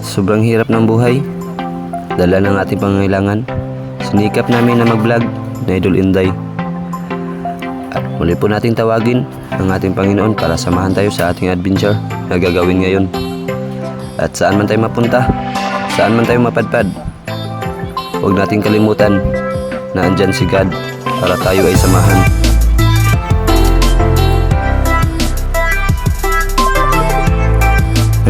sobrang hirap ng buhay, dala ng ating pangangailangan, sinikap namin na mag-vlog na Idol Inday. At muli po nating tawagin ang ating Panginoon para samahan tayo sa ating adventure na gagawin ngayon. At saan man tayo mapunta, saan man tayo mapadpad, huwag nating kalimutan na andyan si God para tayo ay samahan.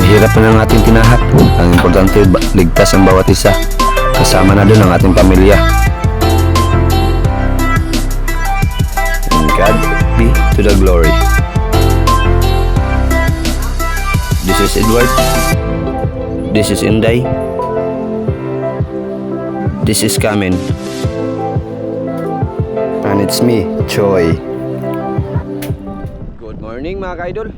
Hirap na ng ating tinahak. Ang importante, ligtas ang bawat isa. Kasama na doon ang ating pamilya. And God be to the glory. This is Edward. This is Inday. This is Kamen. And it's me, Choi. Good morning mga ka-idol.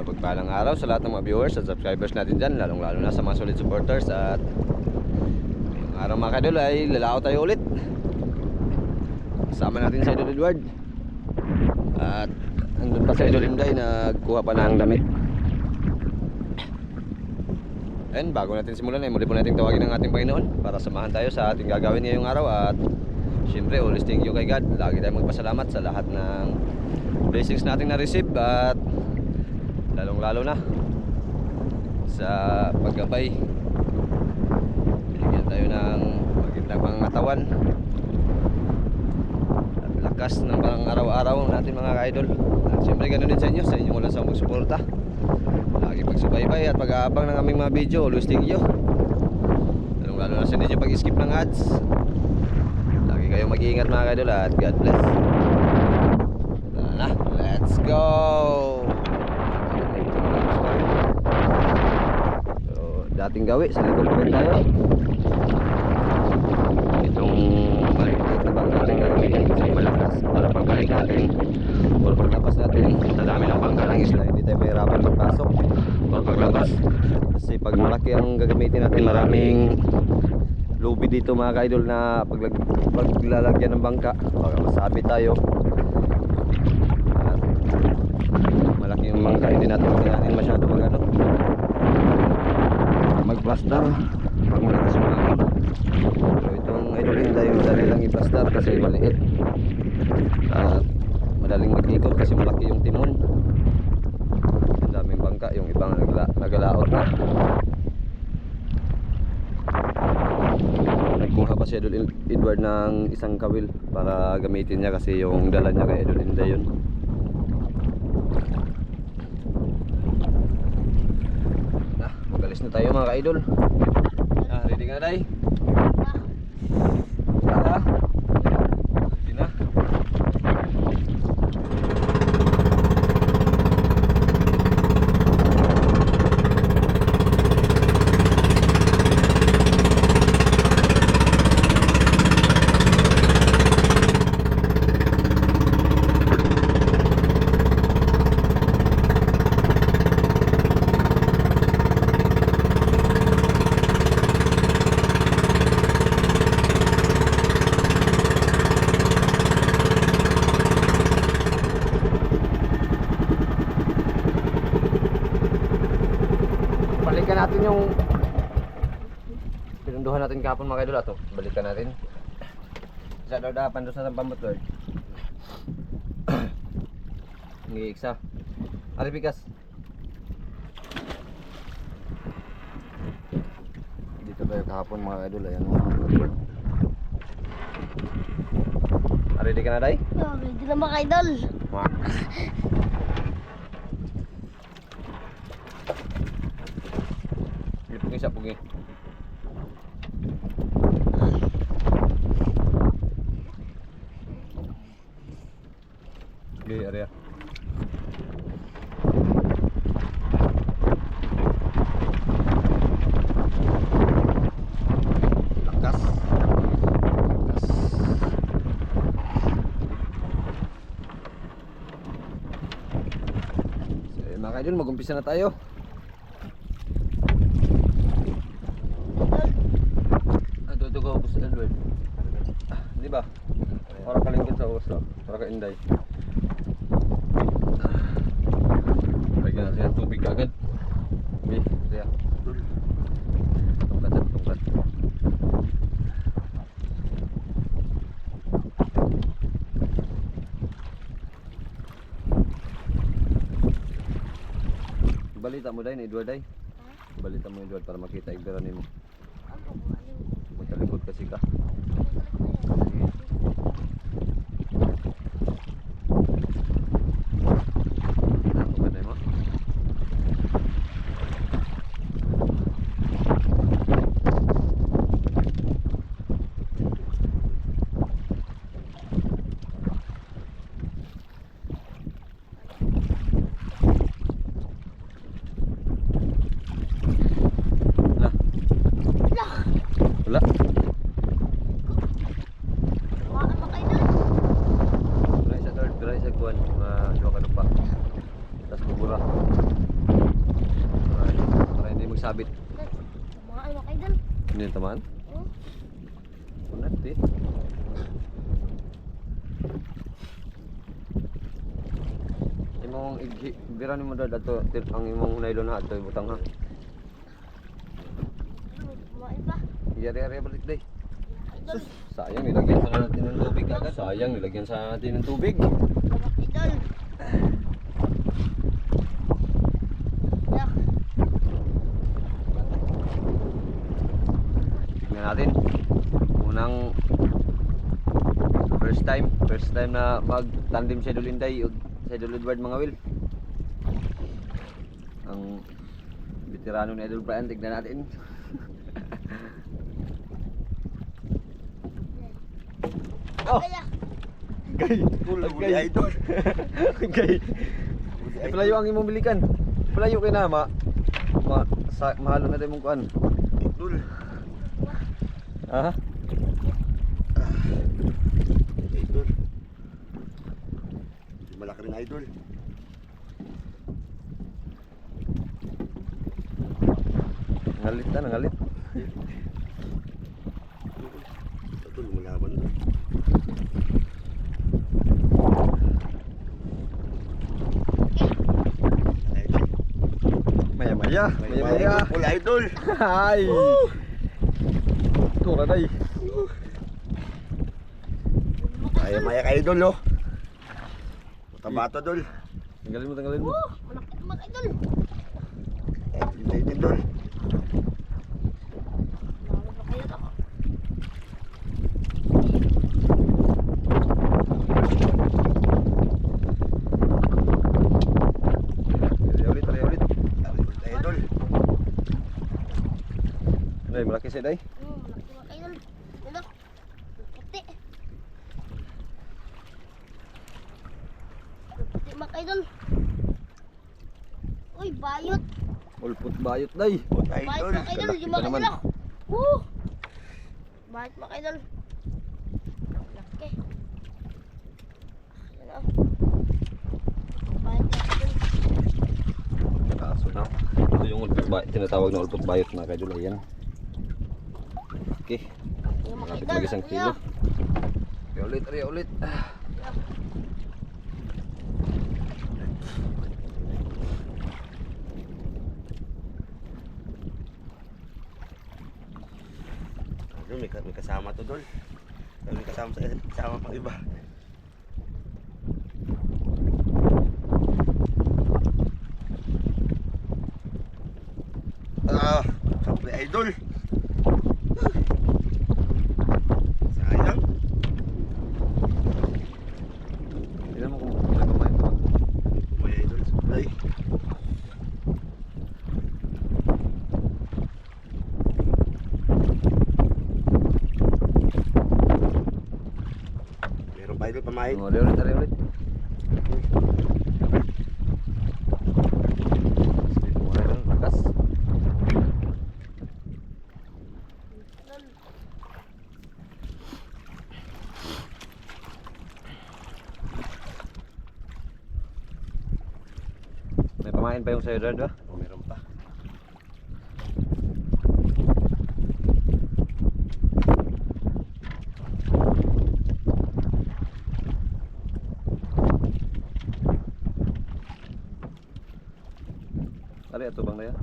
Pagpalang araw sa lahat ng mga viewers at subscribers natin dyan, lalong lalo na sa mga solid supporters. At ngayong araw mga kadol ay lalao tayo ulit. Kasama natin sa Idol Edward. At andun pa sa Idol Inday, nagkuha pa na ang damit. And bago natin simulan ay muli po natin tawagin ang ating Panginoon para samahan tayo sa ating gagawin ngayong araw. At syempre, always thank you kay God. Lagi tayong magpasalamat sa lahat ng blessings natin na-receive. At lalong lalo na sa paggabay, binigyan tayo ng magandang pangangatawan at lakas ng pang araw-araw natin mga ka-idol. At siyempre ganun din sa inyo, sa inyong walang sawang magsuporta, lagi pagsubaybay at pag-aabang ng aming mga video. Always thank you, lalong lalo na sa inyo pag-skip ng ads. Lagi kayong mag-iingat mga ka-idol at God bless. Tara na, let's go. Dating gawi, sa likod pa rin tayo. Itong maliit na bangka na gagawin sa malakas para pagbalik natin o paglapas natin sa dami ng bangka ng isla, hindi tayo mahirapan magpasok o paglabas. Kasi pag malaki ang gagamitin natin, maraming lubi dito mga ka-idol na paglalagyan ng bangka, baka masabi tayo. At malaki yung bangka, hindi natin kailangan masyado mag-plastar pag malakas yung hangin. So itong Idol Inday, madali lang i-plastar kasi maliit at madaling mag-ikot kasi malaki yung timon. Ang daming bangka, yung ibang nagalaot na. Nagkuha pa si Idol Edward ng isang kawil para gamitin niya kasi yung dala niya kay Idol Inday yun. Alis na tayo mga ka-idol. Ready ka na, Day? Tara. Ready na. Balikan natin yung pinunduhan natin kahapon mga idol ato. Balikan natin. Sa dapan doon sa Tampamot Lord. Ngi-iksa. Ari bigas. Dito tayo kahapon mga idol, ayan. Ready ka na, Day? Ready na mga idol. Isa pugi. Okay, area. Lakas. So, mga kaidol, mag-umpisa na tayo. Di ba? Para kalingkod sa uwas lang. Para ka Inday. Lagyan natin ang tubig agad. Okay, siya. balita mo day ni Edward day. Ha? Balita mo Edward para makita igbiran nimo. Ano ko? Ano? Magkalikod kasi ka. Ano ba day mo? Wala. Baka makailan. Biray sa third, biray sa kuwan. Dua ka pa. Tapos bubura. Para hindi magsabit. Baka makailan. Hindi tamaan. Oh. Unat di. Imong bira ni mo dad ato ang imong nylon na ato ibutang ha. Kumain ba? Yari-yari balik day. Idol. Sayang nilagyan sana natin ng tubig agad. Sayang nilagyan sana natin ng tubig. Idol. Yak. Tingnan natin. Unang first time na mag-tandem si Idol Inday ug si Idol Edward mga will. Ang veterano ni Idol Brian, tignan natin. Oh, Kaya. gay. Gay idol. Gay. Palayo ang imong bilikan. Palayo kay na mahalo na tayo mong kuan. Idol. Ha? Idol. Malaki rin idol. Ngalit na, ngalit. Idol, lumalaban na. Idol. Maya-maya, maya-maya. Full idol. Ay. Tura day. Maya-maya ka idol oh. Matabato idol. Tanggalin mo. Oh, malaki naman idol. Idol. Lalo pa kayo ako. Ulit. Idol. Day, malaki siya day. Malaki naman idol. Ano? Puti. Puti mak idol. Uy, bayot. Ulpot bayot day. Bayot Idol. mak idol. Laki Yung pa mga naman. idol. Woo! Bayot mak idol. Laki. Ano? Bayot mak idol. Kaso na. Ito yung ulpot bayot, tinatawag na ulpot bayot mga kadol. Ayan. Okay. Yung mga Malapit idol. mag isang kilo. Okay, ulit. Idol, may kasama to dol. May kasama pang iba. Sabi idol. Sayang. Tignan mo kung may pamain pa. May idol. Ay. Meron pa idol pamain. Ulit. Sige, kumulay lang, lakas. May pamain pa yung sa'yo, Dad, ba? Oh, meron pa. Ari, ato bang na yan?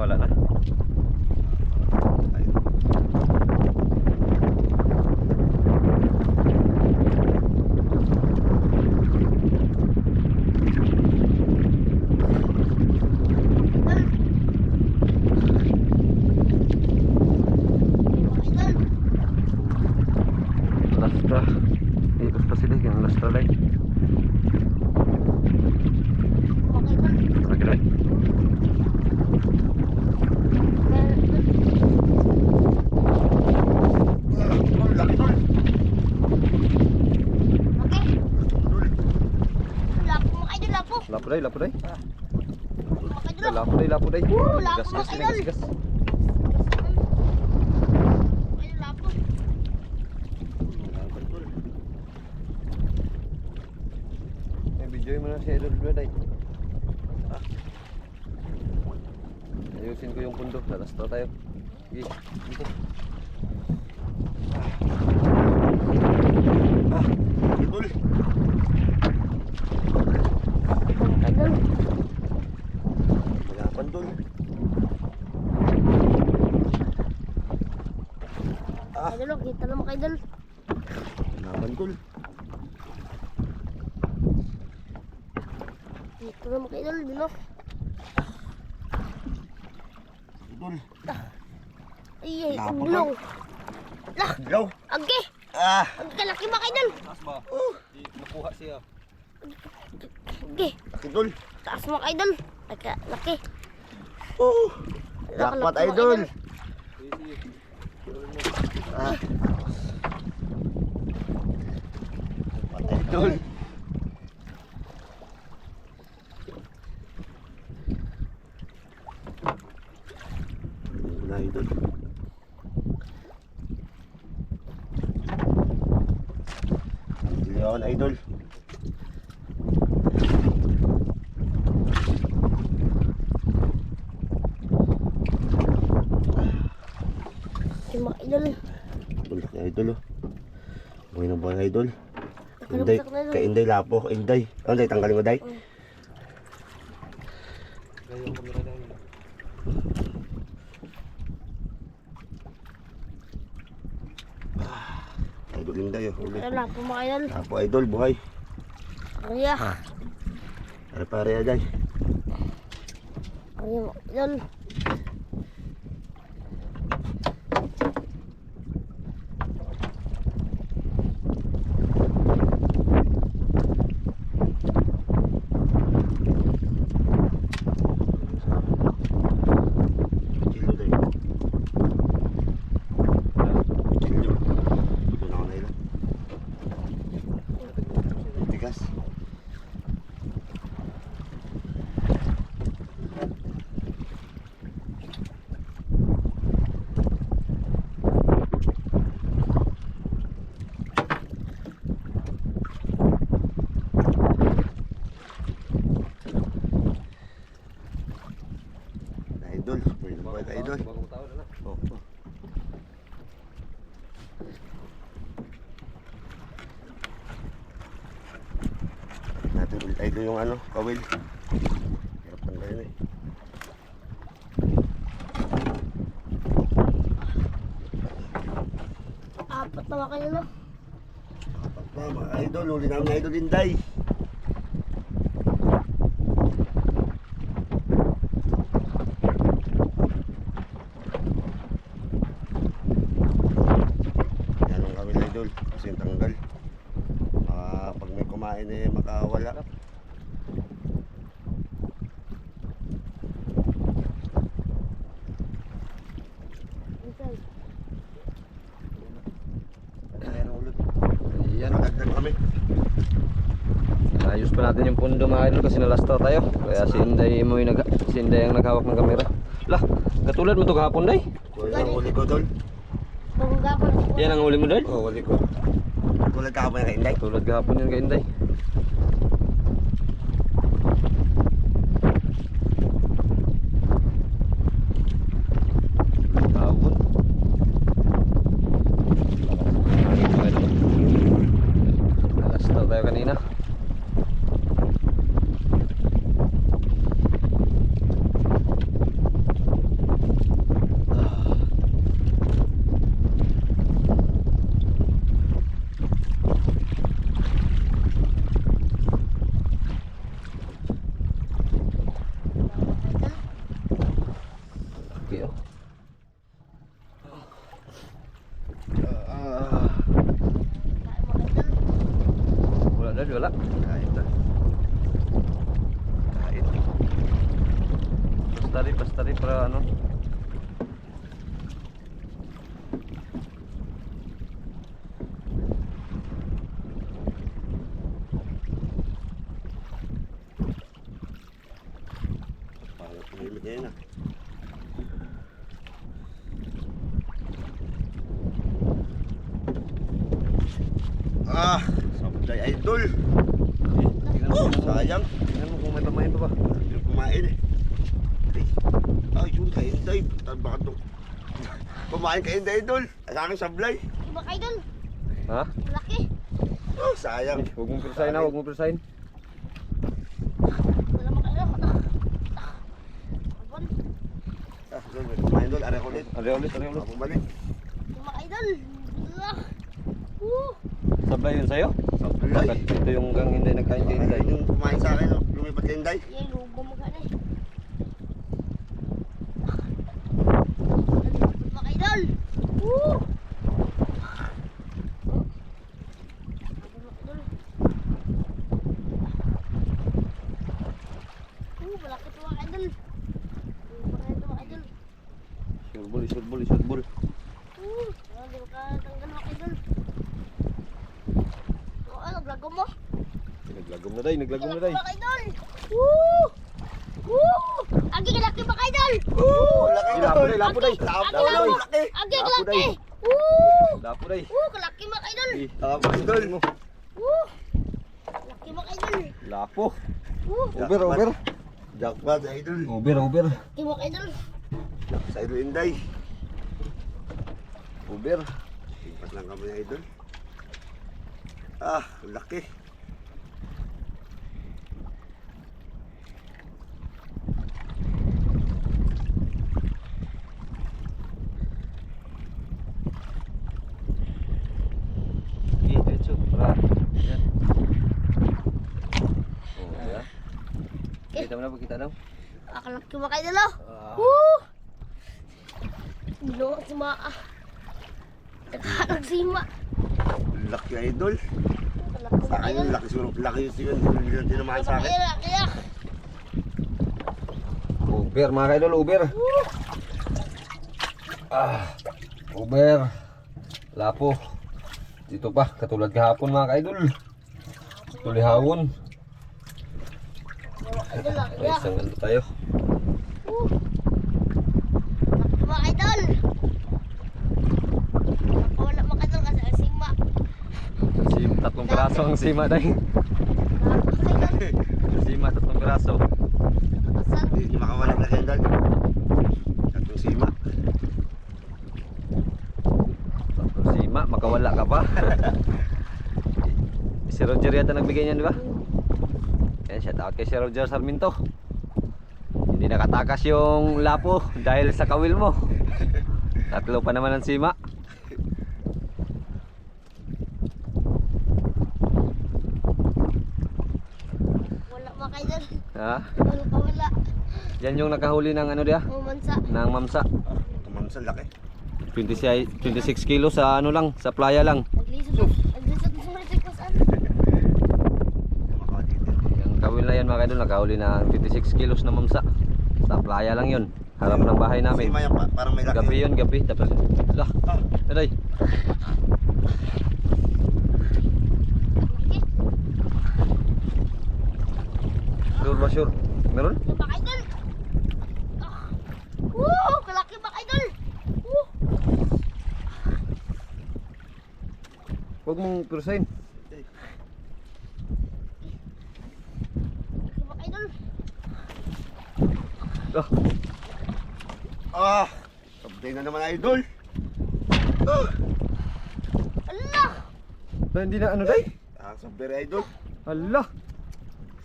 Wala na. lapuday. Mga idol. Lapuday. Lapo, Gas, idol. gas. Ayun, lapo. Video mo na si Idol Brad ay. Ayusin ko yung pundo. Lalasto tayo. Sige, dito. Idol. Idol. Magapan dol. Idol, kita na mga idol. Magapan dol. Dito na mga idol, dino. Idol. Ay, Lapo gulong. Lah, Ilaw. agi. Ah. Agi kalaki mga idol. Taas ba? Nakuha siya. Agi. Idol. Taas mga idol. Ay, laki. Oh. Laki, Jackpot laki, mga idol. Ah. Jackpot idol. Wala idol. Leon idol. Ay, mga idol. Bulak na idol oh. Buhay na buhay idol. Nakalabas Inday, ako na idol. kay Inday lapo, Inday. Ano day, tanggalin mo day? Kaya yung kamera daw nila. Idol Inday oh. Uli. Ay, lapo mga idol. Lapo idol, buhay. Arya. Pare-pare aday. Arya mga idol. Kilo day. Kilo. Kilo na ako na ilan. Tigas. Idol, buhay na buhay ka idol. Bagong tao na. Oh, oh. Natin ulit idol yung ano, kawil. Hirap tanggalin eh. Apat na mga idol. Pa, mga idol, uli namin na idol Inday. Yan ang kawil idol, kasi yung tanggal. Pag may kumain eh, makawala. Minsan. Meron ulit. Ayan. Magagdag kami. Ayos pa natin yung pundo mga idol kasi nalasto tayo. Kaya si Inday mo yung si Inday ang naghawak ng kamera. Lah, katulad mo to kahapon day. Kuya ang uli ko dol. Bangga pa na. Yan ang uli mo day. Oo, uli ko. Tulad ka pa kay Inday. Tulad kahapon yun kay Inday. Tawon. Nalasto tayo kanina. Okay, oh. Wala na, wala. Kahit na. Kahit. Basta rin para ano. Ayan na. Sablay idol. Sayang. Tingnan mo kung may pamain pa ba. Yung kumain eh. Ay, yun, kainday. Baka ito. Kumain kainday idol. Ang aking sablay. Laki ba kayo dun? Ha? Laki. Sayang. Huwag mong pirsahin ha, huwag mong pirsahin. Wala mo kayo. Abon. Idol, may kumain idol. Are ulit. Ari ulit. Bumalik. Laki ba kayo dun? Sablay yun sa'yo? Sablay. Bakit ito yung gang hindi nagkain kay Inday? Yung kumain sa akin, lumipat kay Inday. Yan, lubo mo ka na eh. Laki ba kayo dun? Malaki to mga idol. Malaki to mga idol. Surbol. Hindi mo ka tanggal mga idol. Ano, blago mo? Naglagom na day. Mga idol. Agi kalaki mga idol. Laki Lapo day. Lapo day. Agi kalaki. Lapo day. Kalaki mga idol. Lapo idol. Laki mga idol. Lapo. Over. Over. Jackpot idol. Laki mga idol. Sa idol Inday. Over. Lipat lang kami na idol. Laki. Diretso. Para. Yan. Ayan. Kita mo na, kita daw. Kalaki mga idol. Bilo si Maa. Naghanag si Maa. Laki idol. Kalaki Sa mga akin idol. yung laki siguro. Laki yung sigan. Hindi lang tinamaan sa akin. Laki. Over mga kaidol, over. Over. Lapo. Dito pa, katulad kahapon mga kaidol. Tulihawon. Idol, laki. May isang ano tayo. Laki mga idol. Wala mga idol kasi ang sima. Tatlong piraso ang sima day. Sima, tatlong piraso. Asan? Hindi makawala na kayo idol. Tatlong sima. Tatlong sima, makawala ka pa. Si Roger yata nagbigay niyan, di ba? Yan, shout out kay si Roger Sarmiento. Hindi nakatakas yung lapo dahil sa kawil mo. Tatlo pa naman ang sima. Wala mga idol. Ha? Wala pa wala. Yan yung nakahuli ng ano dia? Umansa. Ng mamsa. Tumamsal laki. 26 kilo sa ano lang, sa playa lang. Naglisod sa reticosan. Makawala dito. Yung kawil na yan mga kaidol, nakahuli na 26 kilos na mamsa. Sa playa lang yun. Harap ng bahay namin. Sima yan pa. Parang may laki. Gabi yun, gabi. Tapos, lah, aray. Sure ba sure? Meron? Laki mga idol. Kalaki mga idol. Huwag mong pirusahin. Laki mga idol. Ah, Sabday na naman idol. Allah. hindi na ano day? Sabday idol. Hala.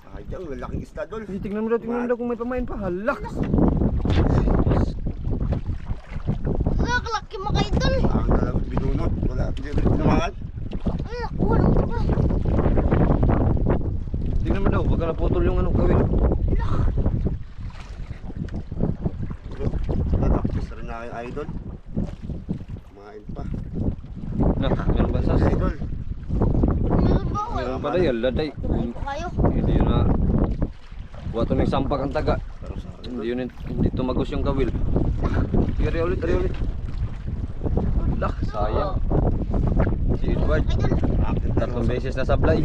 Sayang, lalaking isda idol. Tingnan mo daw kung may pamain pa. Hala. Allah, kalaki mga idol. Ang talagang binunot. Wala. Hindi rin tinamaan. Allah, kuha lang ito ba? Tingnan mo daw, wag ka naputol yung ano kawil. Natapos rin na kayo idol. Kumain pa. Na, meron ba sas? Idol. Meron ba? Meron pa day, hala day. Kumain po kayo. Hindi yun na. Buwato ng sampak ang taga. Pero sa akin. Hindi tumagos yung kawil. Ari ulit. Lah, sayang. Si Edward, Idol. Akin tatlong beses na sablay.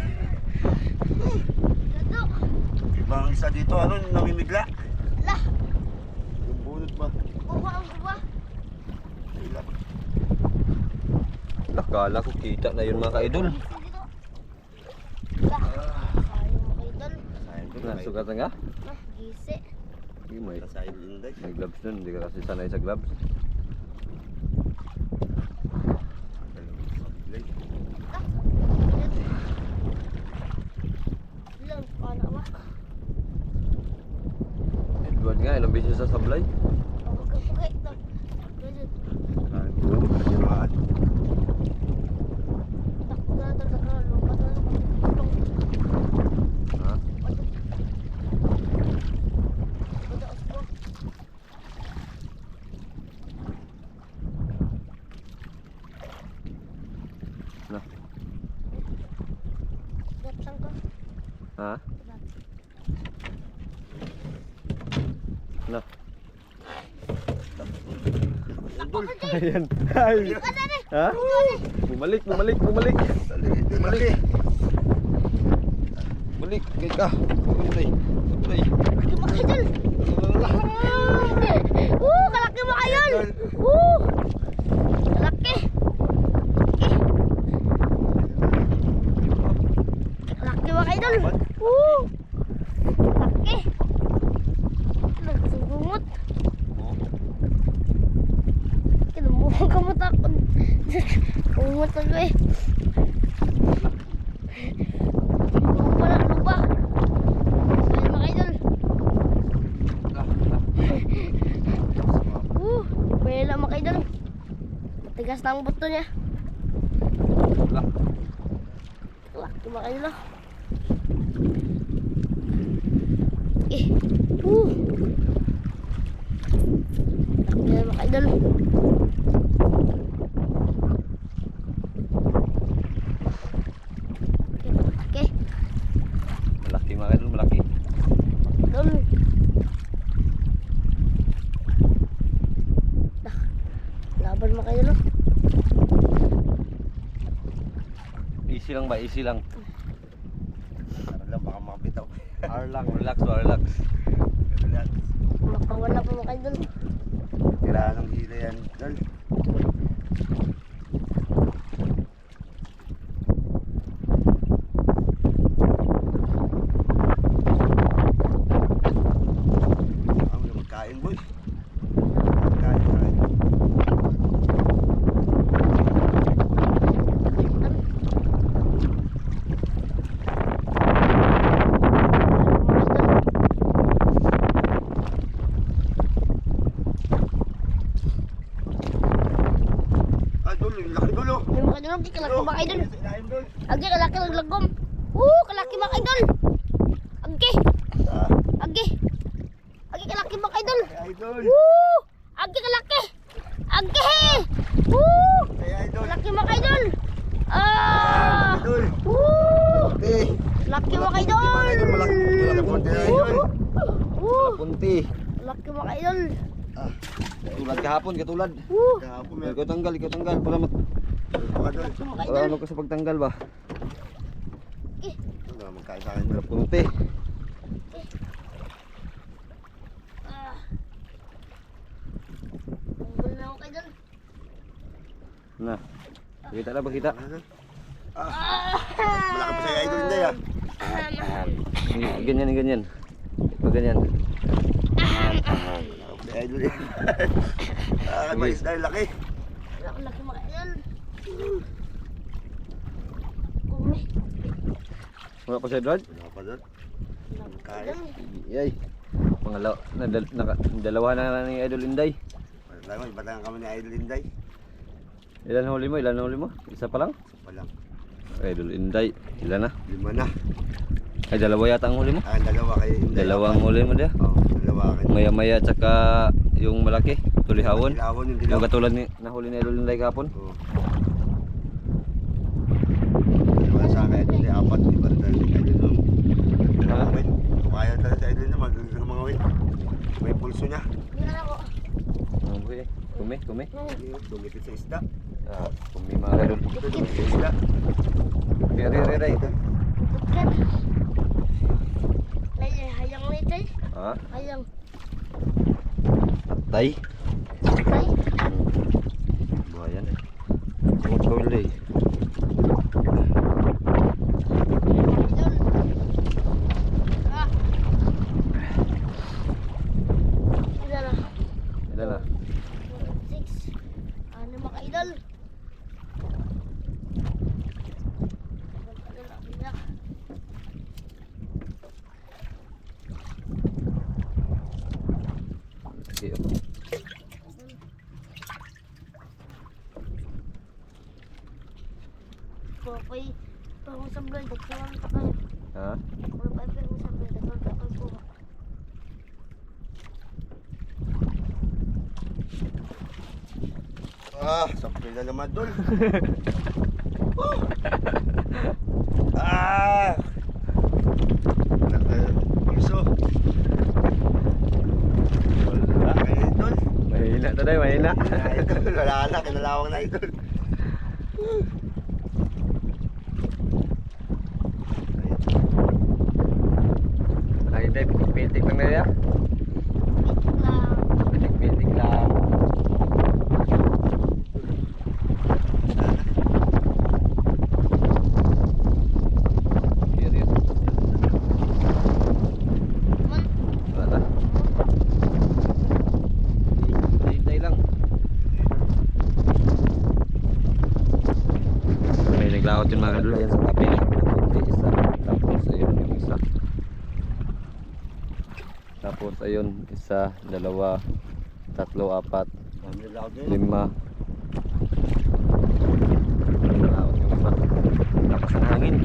Dito. Ibang isa dito, ano, namimigla. Allah. ba? Kuha ang kuha. Ilan? Nakala ko kita na yun mga ka-idol. Gisi dito. Sayang mga idol. Sayang doon. Nasukat na nga? Gisi. Hindi mo eh. Sayang doon day. May gloves nun, hindi ka kasi sanay sa gloves. Ilang paano ba? Edward nga, ilang beses sa sablay. Okay ito. Pwede. Sayang doon. Kasimaan. Takbo na ito. Lupa na ito. Ha? Pada ospo. Na. Datang ko. Ha? Na. Idol. Ayan. Ay. Ada deh. Ha? Bumalik. Balik. Balik, kay ka. Balik. Balik. Mga idol. Kalaki mga idol. Kalaki. Kalaki mga idol. Kalaki. Nagsugungot. Kinumuha ka mo takot. Kumot ako eh. Lupa na, lupa. Ayun mga idol. Bela mga idol. Matigas na ang buto niya. Laki mga idol. Laki na mga idol. Okay. Malaki mga idol, malaki. Idol. Laban mga idol. Easy lang ba? Easy lang. Parang lang baka makapitaw. R lang, relax, relax. Relax. Makawala pa mga idol. Tirahan ng hila yan. Idol. Magkain boy. Magkain. Idol, yung laki dulo. Yung mga idol, kalaki mga idol. Ilalim dul. Agi, kalaki ng lagom. Kalaki mga idol. Agi, agi. Agi, kalaki mga idol. Idol. Agi, kalaki. Agi. Idol. Kalaki mga idol. Idol. Eh. Laki mga idol. Malaki po tayo, idol. Punti. Laki mga idol. Katulad kahapon, katulad. Kahapon may Ikaw tanggal para mga idol. Mga para idol. ano ka sa pagtanggal ba? Ano, magkain sa akin idol. Punti. Tungkol na mga idol. Na. Pakita na, pakita. Malaki pa sa idol hindi ah. Ganyan, ganyan. Pag ganyan. Malaki idol eh. Mais na yung laki. Laki mga idol. Kumi. Wala pa sa Edward? Wala pa doon. Idol. Yay. Dalawa na ni Idol Inday. Wala tayo, ibatangan kami ni Idol Inday. Ilan huli mo? Ilan huli mo? Isa pa lang? Walang Idol Inday. Ilan na? 5 na. Ay, dalawa yata ang huli mo? Dalawa kayo Inday. Dalawang huli mo dia. Oo, dalawa kayo. Maya-maya tsaka yung malaki. Tulihawon. Dilawon yung Yung dilaw. katulad ni nahuli ni Idol Inday kahapon. Oo. Dalawa sa akin Idol eh, 4. Iba na tayo sa Idol doon. Ha? Kaya tayo sa Idol naman. Doon sa mga win. May pulso niya. Hindi na ako. Ang buhi. Kumi. Dumikit sa isda. Kumi mga Idol. Dumikit sa isda. Ray. Bukan. Lagi hayang ni tay. Ha? Hayang. Patay. Ay, Buhayan eh. Huwag kawil eh. idol. Ah. Ilan na? Ilan na? 6. Ano mga idol? Sige. Papay, pang-sablay, dagsawan pa kayo. Ha? Papay, pang-sablay, dagsawan pa kayo po. Sampil na naman dol. Ah! Piso. Wala kayo idol. Mahina to day, mahina. Idol, wala na, kinalawang na idol. Ay, hindi. Pitik lang na yan. Wait lang. Pitik lang. Serious. Man, Wala na. Hintay lang. May naglakot yung mga kadula yan sa tabi. Isa. Tapos ayun yung isa. Tapos ayun, isa, dalawa, tatlo, apat, Dami na ako din. 5. Naglakot yung iba. Lakas ng hangin.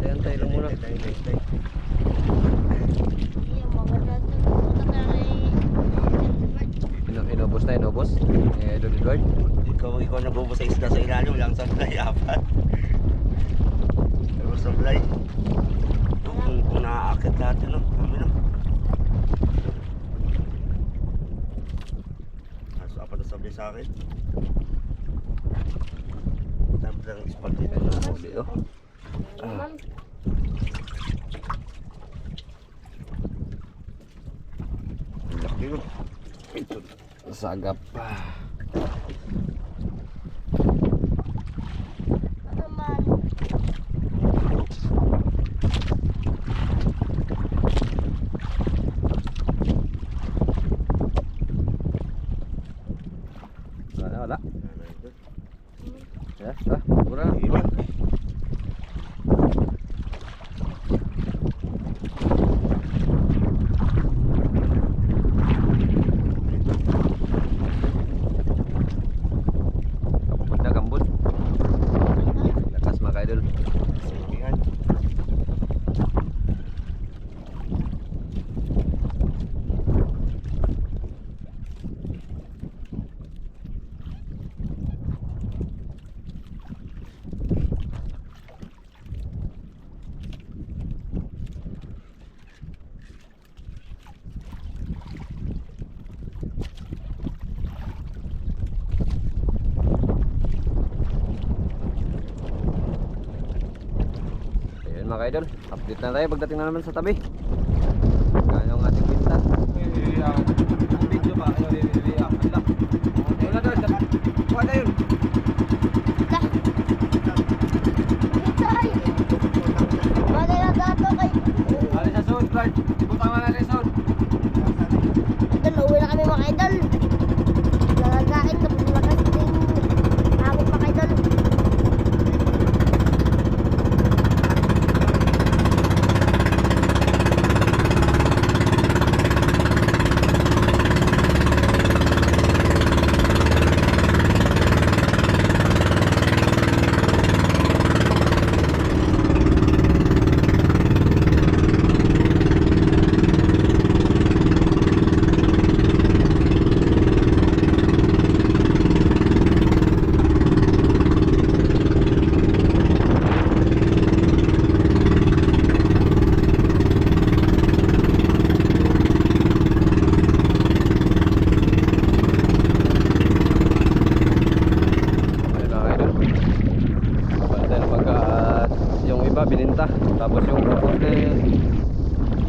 Antay lang muna. iya, maganda to. Punta ka na Inubos na, inubos. Idol Edward. Ikaw nagbubo sa isda sa ilalim, lang sablay, apat. Pero sablay. Kung naaakit natin, no? Kami no? Aso, apat na sablay sa akin. Dami lang ispal dito na sablay, oh. man. Ang laki yun. Ito. Sagap. Ano man? Wala, wala. Ano ito? Ya, tara. Mura. Iman. Kapupod na, gambod. Lakas mga ka-idol. Sige nga. Ayun mga ka-idol. Update na tayo pagdating na naman sa tabi. Kaya yung ating pinta. Video pa. Wala doon. Wala yun. Hitay! Wala na dato kay... Ali sa sud, Brad. Ibutang na natin sud. Idol, uwi na kami mga idol. Lalagain, tapos lakas din. Hangin mga idol. iba bininta. Tapos yung upot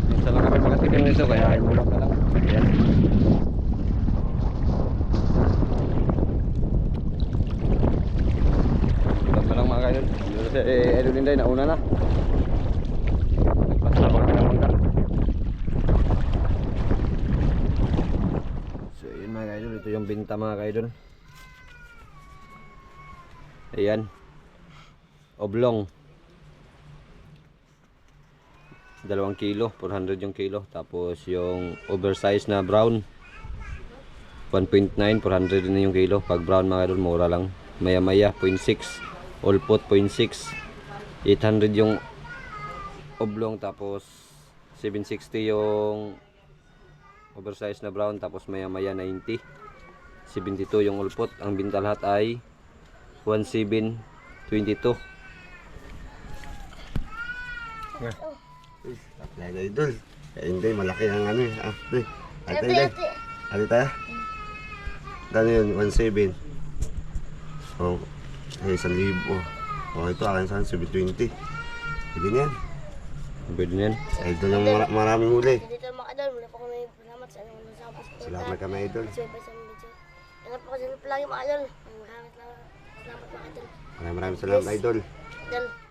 minsan lang kami makatikim nito kaya mura ka lang. Ayan. Ilan pa lang mga kaidol. Si Idol Inday nauna na. Nagpasta pa kami ng mangga. So yun mga kaidol, ito yung binta mga kaidol. Ayan. Oblong. 2 kilo, 400 yung kilo. Tapos yung oversize na brown 1.9, 400 din yung kilo. Pag brown mga idol, mura lang. Maya maya 0.6, all pot 0.6, 800 yung oblong. Tapos 760 yung oversize na brown. Tapos maya maya 90, 72 yung all pot. Ang binta lahat ay 1722. Apply na idol. Eh, hindi, malaki ang ano eh. Ate, Inday. Ate tayo. Dano yun, 1.7. Oh, eh, 1,000. Oh, ito akin saan, 720. Pwede niyan. Pwede na yan. Idol yung maraming huli. Dito mga idol, wala po kami salamat sa inyong nasama. Salamat kami idol. Sa video. Ingat po kasi palagi mga idol. Maraming salamat mga idol. Maraming salamat idol. Idol.